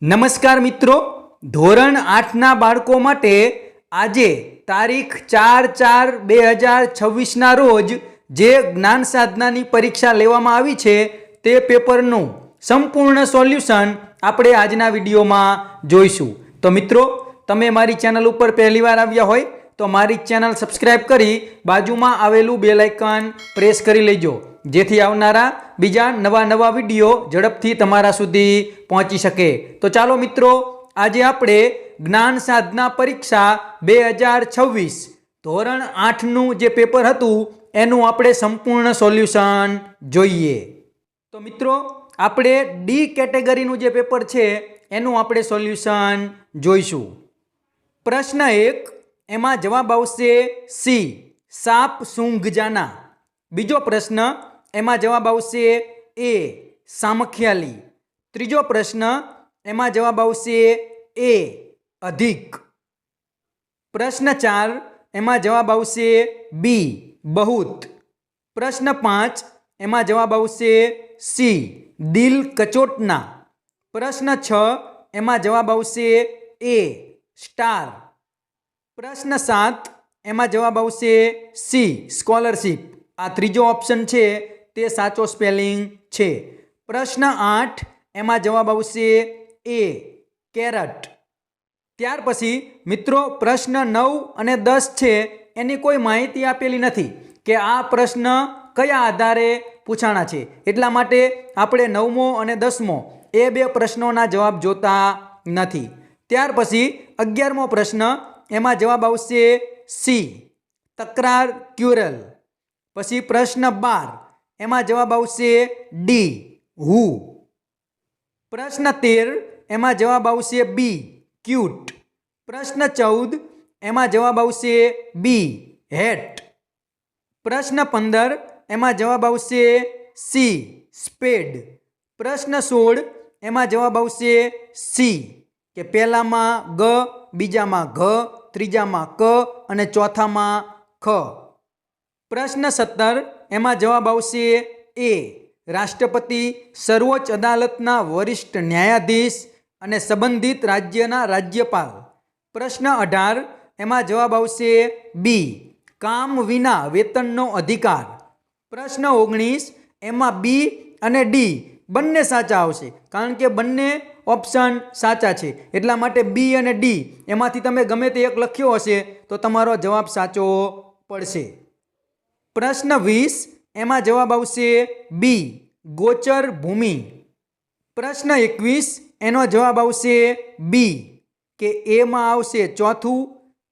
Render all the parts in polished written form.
નમસ્કાર મિત્રો, ધોરણ 8ના બાળકો માટે આજે તારીખ 4/4/2026ના રોજ જે જ્ઞાન સાધનાની પરીક્ષા લેવામાં આવી છે તે પેપરનું સંપૂર્ણ સોલ્યુશન આપણે આજના વિડીયોમાં જોઈશું। તો મિત્રો, તમે મારી ચેનલ ઉપર પહેલીવાર આવ્યા હોય તો મારી ચેનલ સબસ્ક્રાઇબ કરી બાજુમાં આવેલું બેલ આઇકન પ્રેસ કરી લેજો, જેથી આવનારા બીજા નવા વિડીયો ઝડપથી તમારા સુધી પહોંચી શકે। તો ચાલો મિત્રો, આજે આપણે જ્ઞાન સાધના પરીક્ષા 2026 ધોરણ 8નું જે પેપર હતું એનું આપણે સંપૂર્ણ સોલ્યુશન જોઈએ। તો મિત્રો, આપણે ડી કેટેગરીનું જે પેપર છે એનું આપણે સોલ્યુશન જોઈશું। પ્રશ્ન 1, એમાં જવાબ આવશે સી, સાપ સૂંઘ જાના। બીજો પ્રશ્ન, એમાં જવાબ આવશે એ, સામખિયાલી। ત્રીજો પ્રશ્ન, એમાં જવાબ આવશે એ, અધિક। પ્રશ્ન 4, એમાં જવાબ આવશે બી, બહુત। પ્રશ્ન 5, એમાં જવાબ આવશે સી, દિલ કચોટના। પ્રશ્ન 6, એમાં જવાબ આવશે એ, સ્ટાર। પ્રશ્ન 7, એમાં જવાબ આવશે સી, સ્કોલરશીપ। આ ત્રીજો ઓપ્શન છે તે સાચો સ્પેલિંગ છે। પ્રશ્ન 8, એમાં જવાબ આવશે એ, કેરટ। ત્યાર પછી મિત્રો, પ્રશ્ન 9 અને 10 છે એની કોઈ માહિતી આપેલી નથી કે આ પ્રશ્ન કયા આધારે પૂછાણા છે, એટલા માટે આપણે 9મો અને 10મો એ બે પ્રશ્નોના જવાબ જોતા નથી। ત્યાર પછી 11મો પ્રશ્ન, એમાં જવાબ આવશે સી, તકરાર, ક્યુરલ। પછી પ્રશ્ન 12, એમાં જવાબ આવશે ડી, હુ। પ્રશ્ન 13, એમાં જવાબ આવશે બી, ક્યુટ। પ્રશ્ન 14, એમાં જવાબ આવશે બી, હેટ। પ્રશ્ન 15, એમાં જવાબ આવશે સી, સ્પેડ। પ્રશ્ન 16, એમાં જવાબ આવશે સી, કે પહેલામાં ગ, બીજામાં ઘ, ત્રીજામાં ક અને ચોથામાં ખ। પ્રશ્ન 17, એમાં જવાબ આવશે એ, રાષ્ટ્રપતિ, સર્વોચ્ચ અદાલતના વરિષ્ઠ ન્યાયાધીશ અને સંબંધિત રાજ્યના રાજ્યપાલ। પ્રશ્ન 18, એમાં જવાબ આવશે બી, કામ વિના વેતનનો અધિકાર। પ્રશ્ન 19, એમાં બી અને ડી બંને સાચા આવશે, કારણ કે બંને ઓપ્શન સાચા છે, એટલા માટે બી અને ડી એમાંથી તમે ગમે તે એક લખ્યો હશે તો તમારો જવાબ સાચો પડશે। પ્રશ્ન 20, એમાં જવાબ આવશે બી, ગોચર ભૂમિ। પ્રશ્ન 21, એનો જવાબ આવશે બી, કે એમાં આવશે ચોથું,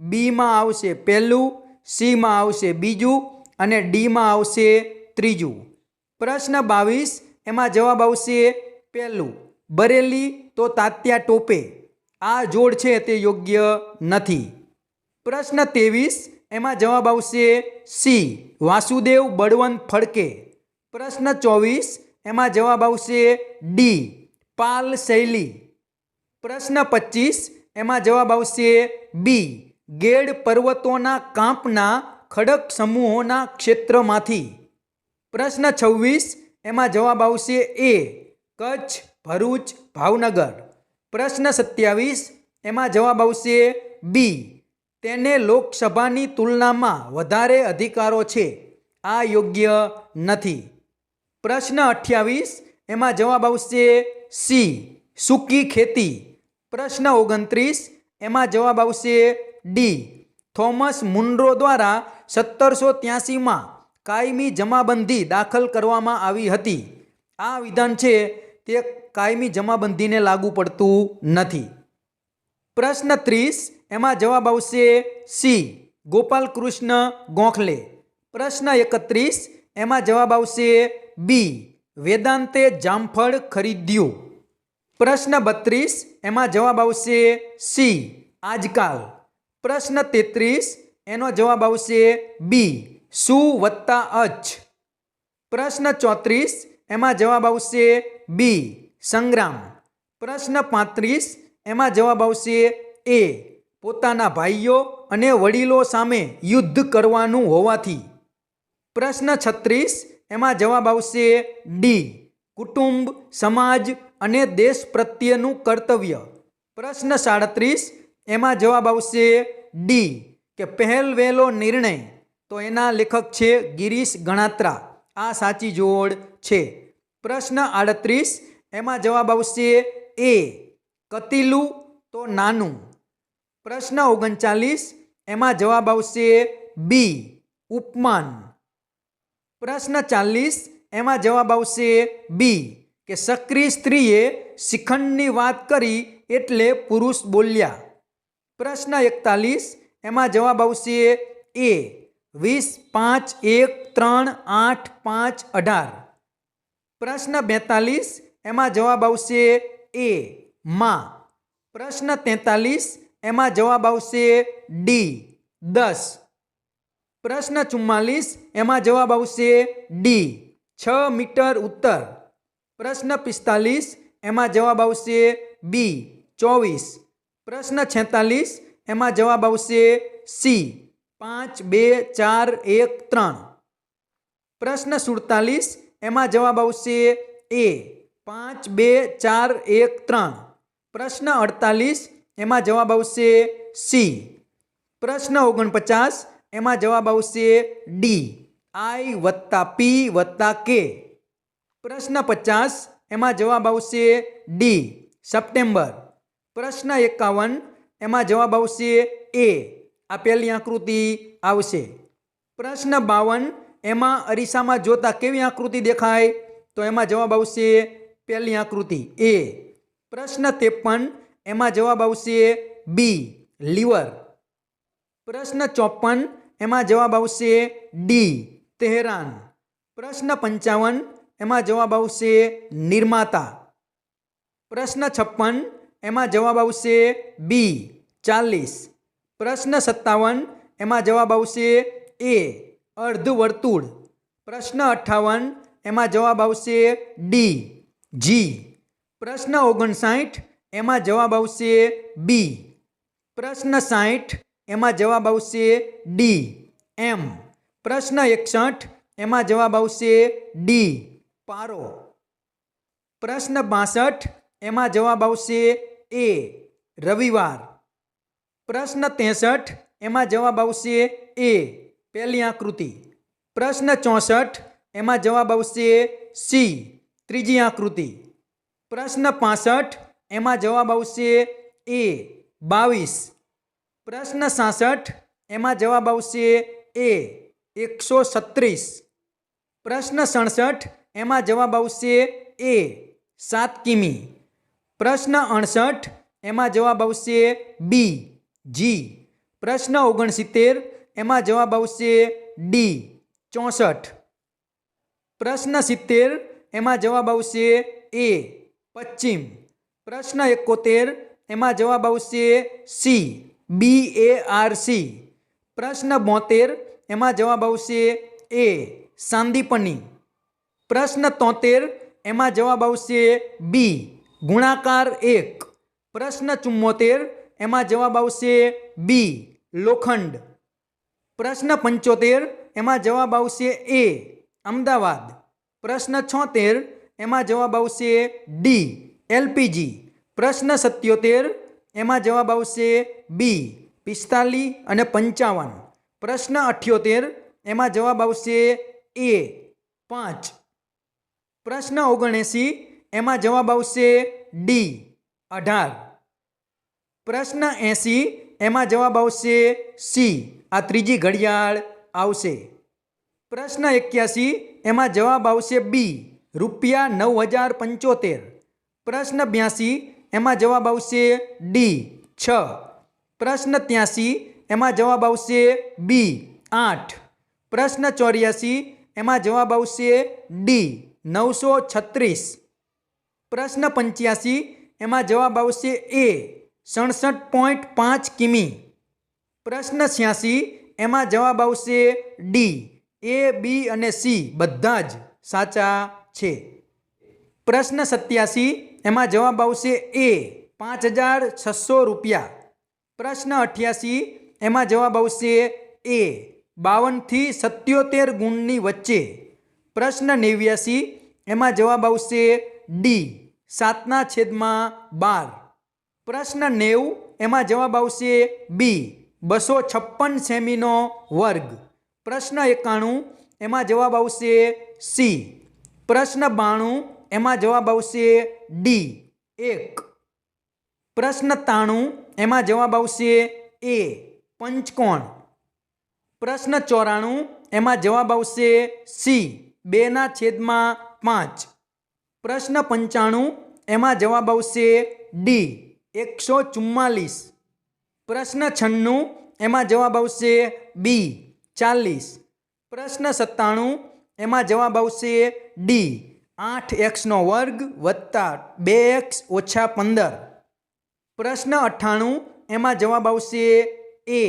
બીમાં આવશે પહેલું, સીમાં આવશે બીજું અને ડીમાં આવશે ત્રીજું। પ્રશ્ન 22, એમાં જવાબ આવશે પહેલું, બરેલી તો તાત્યા ટોપે। આ જોડ છે તે યોગ્ય નથી। પ્રશ્ન 23, એમાં જવાબ આવશે સી, વાસુદેવ બળવંત ફડકે। પ્રશ્ન 24, એમાં જવાબ આવશે ડી, પાલ શૈલી। પ્રશ્ન 25, એમાં જવાબ આવશે બી, ગેડ પર્વતોના કાંપના ખડક સમૂહોના ક્ષેત્રમાંથી। પ્રશ્ન 26, એમાં જવાબ આવશે એ, કચ્છ, ભરૂચ, ભાવનગર। પ્રશ્ન 27, એમાં જવાબ આવશે બી, તેને લોકસભાની તુલનામાં વધારે અધિકારો છે। આ યોગ્ય નથી। પ્રશ્ન 28, એમાં જવાબ આવશે સી, સૂકી ખેતી। પ્રશ્ન 29, એમાં જવાબ આવશે ડી, થોમસ મુનરો દ્વારા 1783માં કાયમી જમાબંધી દાખલ કરવામાં આવી હતી। આ વિધાન છે તે કાયમી જમાબંધીને લાગુ પડતું નથી। પ્રશ્ન 30, એમાં જવાબ આવશે સી, ગોપાલકૃષ્ણ ગોખલે। પ્રશ્ન 31, એમાં જવાબ આવશે બી, વેદાંતે જામફળ ખરીદ્યું। પ્રશ્ન 32, એમાં જવાબ આવશે સી, આજકાલ। પ્રશ્ન 33, એનો જવાબ આવશે બી, સુ વત્તા અચ। પ્રશ્ન 34, એમાં જવાબ આવશે બી, સંગ્રામ। પ્રશ્ન 35, એમાં જવાબ આવશે એ, પોતાના ભાઈઓ અને વડીલો સામે યુદ્ધ કરવાનું હોવાથી। પ્રશ્ન 36, એમાં જવાબ આવશે ડી, કુટુંબ, સમાજ અને દેશ પ્રત્યેનું કર્તવ્ય. પ્રશ્ન 37, એમાં જવાબ આવશે ડી કે પહેલ વહેલો નિર્ણય. તો એના લેખક છે ગિરીશ ગણાત્રા. આ સાચી જોડ છે. પ્રશ્ન 38, એમાં જવાબ આવશે એ કતીલું તો નાનું. પ્રશ્ન 39, એમાં જવાબ આવશે બી ઉપમાન. પ્રશ્ન 40, એમાં જવાબ આવશે બી કે સક્રિય સ્ત્રીએ શિખંડની વાત કરી એટલે પુરુષ બોલ્યા. પ્રશ્ન 41, એમાં જવાબ આવશે એ 20, 5, 1, 3, 8, 5, 18. પ્રશ્ન 42, એમાં જવાબ આવશે એ માં. પ્રશ્ન 43, એમાં જવાબ આવશે ડી 10. પ્રશ્ન 44, એમાં જવાબ આવશે ડી 6 મીટર ઉત્તર. પ્રશ્ન 45, એમાં જવાબ આવશે બી 24. પ્રશ્ન 46, એમાં જવાબ આવશે સી 5, 2, 4, 1, 3. પ્રશ્ન 47, એમાં જવાબ આવશે એ 5, 2, 4, 1, 3. પ્રશ્ન 48, એમાં જવાબ આવશે સી. પ્રશ્ન 49, એમાં જવાબ આવશે ડી આઈ વત્તા પી વત્તા કે. પ્રશ્ન 50, એમાં જવાબ આવશે ડી સપ્ટેમ્બર. પ્રશ્ન 51, એમાં જવાબ આવશે એ આ પહેલી આકૃતિ આવશે. પ્રશ્ન 52, એમાં અરીસામાં જોતા કેવી આકૃતિ દેખાય? તો એમાં જવાબ આવશે પહેલી આકૃતિ એ. પ્રશ્ન 53, એમાં જવાબ આવશે બી લીવર. પ્રશ્ન 54, એમાં જવાબ આવશે ડી તેહરાન. પ્રશ્ન 55, એમાં જવાબ આવશે નિર્માતા. પ્રશ્ન 56, એમાં જવાબ આવશે બી 40. પ્રશ્ન 57, એમાં જવાબ આવશે એ અર્ધવર્તુળ. પ્રશ્ન 58, એમાં જવાબ આવશે ડી જી. પ્રશ્ન 59, એમાં જવાબ આવશે બી. પ્રશ્ન 60, એમાં જવાબ આવશે ડી એમ. પ્રશ્ન 61, એમાં જવાબ આવશે ડી પારો. પ્રશ્ન 62, એમાં જવાબ આવશે એ રવિવાર. પ્રશ્ન 63, એમાં જવાબ આવશે એ પહેલી આકૃતિ. પ્રશ્ન 64, એમાં જવાબ આવશે સી ત્રીજી આકૃતિ. પ્રશ્ન 65, એમાં જવાબ આવશે એ 22. પ્રશ્ન 66, એમાં જવાબ આવશે એ 136. પ્રશ્ન 67, એમાં જવાબ આવશે એ 7 કિમી. પ્રશ્ન 68, એમાં જવાબ આવશે બી જી. પ્રશ્ન 69, એમાં જવાબ આવશે ડી 64. પ્રશ્ન 70, એમાં જવાબ આવશે એ પશ્ચિમ. પ્રશ્ન 71, એમાં જવાબ આવશે સી BARC. પ્રશ્ન 72, એમાં જવાબ આવશે એ સાંદીપની. પ્રશ્ન 73, એમાં જવાબ આવશે બી ગુણાકાર 1. પ્રશ્ન 74, એમાં જવાબ આવશે બી લોખંડ. પ્રશ્ન 75, એમાં જવાબ આવશે એ અમદાવાદ. પ્રશ્ન 76, એમાં જવાબ આવશે ડી LPG. પ્રશ્ન 77, એમાં જવાબ આવશે બી 45 અને 55. પ્રશ્ન 78, એમાં જવાબ આવશે એ 5. પ્રશ્ન 79, એમાં જવાબ આવશે ડી 18. પ્રશ્ન 80, એમાં જવાબ આવશે સી આ ત્રીજી ઘડિયાળ આવશે. પ્રશ્ન 81, એમાં જવાબ આવશે બી રૂપિયા 9075. પ્રશ્ન 82, એમાં જવાબ આવશે ડી 6. પ્રશ્ન 83, એમાં જવાબ આવશે બી 8. પ્રશ્ન 84, એમાં જવાબ આવશે ડી 936. પ્રશ્ન 85, એમાં જવાબ આવશે એ 67.5 કિમી. પ્રશ્ન 86, એમાં જવાબ આવશે ડી એ બી અને સી બધા જ સાચા છે. પ્રશ્ન 87, એમાં જવાબ આવશે એ 5600 રૂપિયા. પ્રશ્ન 88, એમાં જવાબ આવશે એ 52 થી 77 ગુણની વચ્ચે. પ્રશ્ન 89, એમાં જવાબ આવશે ડી 7/12. પ્રશ્ન 90 એમાં જવાબ આવશે બી 256 સેમીનો વર્ગ. પ્રશ્ન 91 એમાં જવાબ આવશે સી. પ્રશ્ન 92 એમાં જવાબ આવશે ડી 1. પ્રશ્ન 93 એમાં જવાબ આવશે એ પંચકોણ. પ્રશ્ન 94 એમાં જવાબ આવશે સી 2/5. પ્રશ્ન 95 એમાં જવાબ આવશે ડી 144. પ્રશ્ન 96 એમાં જવાબ આવશે બી 40. પ્રશ્ન 97 એમાં જવાબ આવશે ડી 8x² + 2x - 15. પ્રશ્ન 98 એમાં જવાબ આવશે એ.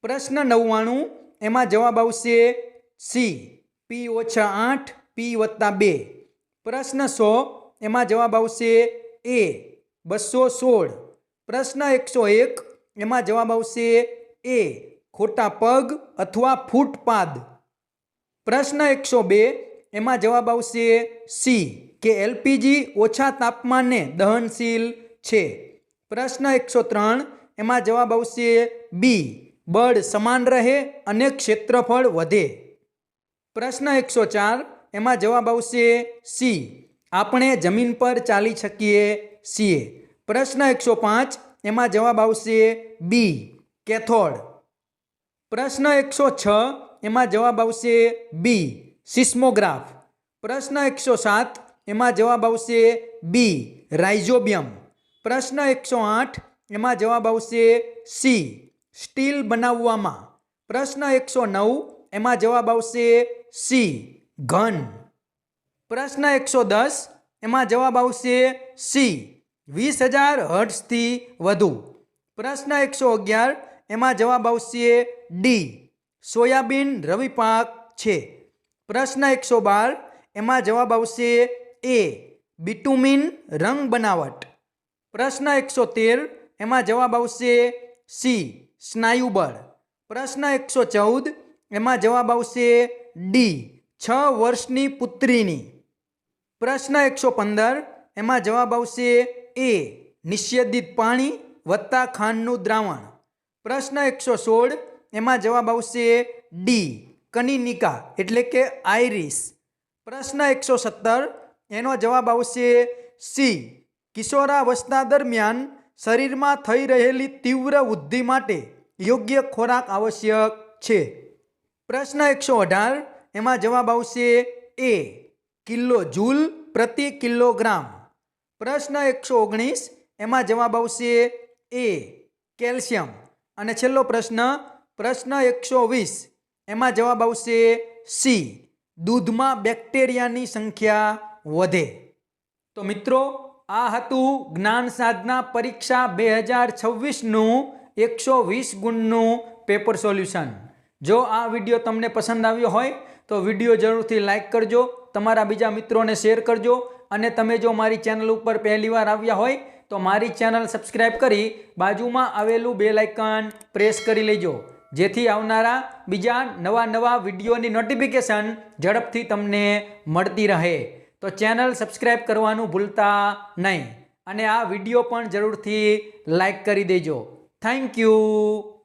પ્રશ્ન 99 એમાં જવાબ આવશે સી p-8 p+2. પ્રશ્ન 100 એમાં જવાબ આવશે એ 216. પ્રશ્ન 101 એમાં જવાબ આવશે એ ખોટા પગ અથવા ફૂટપાદ. પ્રશ્ન 102 એમાં જવાબ આવશે સી કે એલપીજી ઓછા તાપમાને દહનશીલ છે. પ્રશ્ન 103 એમાં જવાબ આવશે બી બળ સમાન રહે અને ક્ષેત્રફળ વધે. પ્રશ્ન 104 એમાં જવાબ આવશે સી આપણે જમીન પર ચાલી શકીએ છીએ. પ્રશ્ન 105 એમાં જવાબ આવશે બી કેથોડ. પ્રશ્ન 106 એમાં જવાબ આવશે બી સિસ્મોગ્રાફ. પ્રશ્ન 107 એમાં જવાબ આવશે બી રાઇઝોબિયમ. પ્રશ્ન 108 એમાં જવાબ આવશે સી સ્ટીલ બનાવવામાં. પ્રશ્ન 109 એમાં જવાબ આવશે સી ઘન. પ્રશ્ન 110 એમાં જવાબ આવશે સી 20,000 હર્ટ્ઝથી વધુ. પ્રશ્ન 111 એમાં જવાબ આવશે ડી સોયાબીન રવિ પાક છે. પ્રશ્ન 112 એમાં જવાબ આવશે એ બિટુમિન રંગ બનાવટ. પ્રશ્ન 113 એમાં જવાબ આવશે સી સ્નાયુબળ. પ્રશ્ન 114 એમાં જવાબ આવશે ડી 6 વર્ષની પુત્રીની. પ્રશ્ન 115 એમાં જવાબ આવશે એ નિષેધિત પાણી વત્તા ખાંડનું દ્રાવણ. પ્રશ્ન 116 એમાં જવાબ આવશે ડી કનિનિકા એટલે કે આઈરિસ. પ્રશ્ન 117 એનો જવાબ આવશે સી કિશોરાવસ્થા દરમિયાન શરીરમાં થઈ રહેલી તીવ્ર વૃદ્ધિ માટે યોગ્ય ખોરાક આવશ્યક છે. પ્રશ્ન 118 એમાં જવાબ આવશે એ કિલો જૂલ પ્રતિ કિલોગ્રામ. પ્રશ્ન 119 એમાં જવાબ આવશે એ કેલ્શિયમ. અને છેલ્લો પ્રશ્ન 120 એમાં જવાબ આવશે સી દૂધમાં બેક્ટેરિયાની સંખ્યા વધે. તો મિત્રો આ હતું જ્ઞાન સાધના પરીક્ષા 2026નું 120 ગુણનું પેપર સોલ્યુશન. જો આ વિડીયો તમને પસંદ આવ્યો હોય તો વિડીયો જરૂરથી લાઇક કરજો, તમારા બીજા મિત્રોને શેર કરજો અને તમે જો મારી ચેનલ ઉપર પહેલીવાર આવ્યા હોય તો મારી ચેનલ સબસ્ક્રાઈબ કરી બાજુમાં આવેલું બેલ આઇકન પ્રેસ કરી લેજો, જેથી આવનારા બીજા નવા વિડીયોની નોટિફિકેશન ઝડપથી તમને મળતી રહે. તો ચેનલ સબસ્ક્રાઈબ કરવાનું ભૂલતા નહીં અને આ વિડીયો પણ જરૂરથી લાઇક કરી દેજો. Thank you.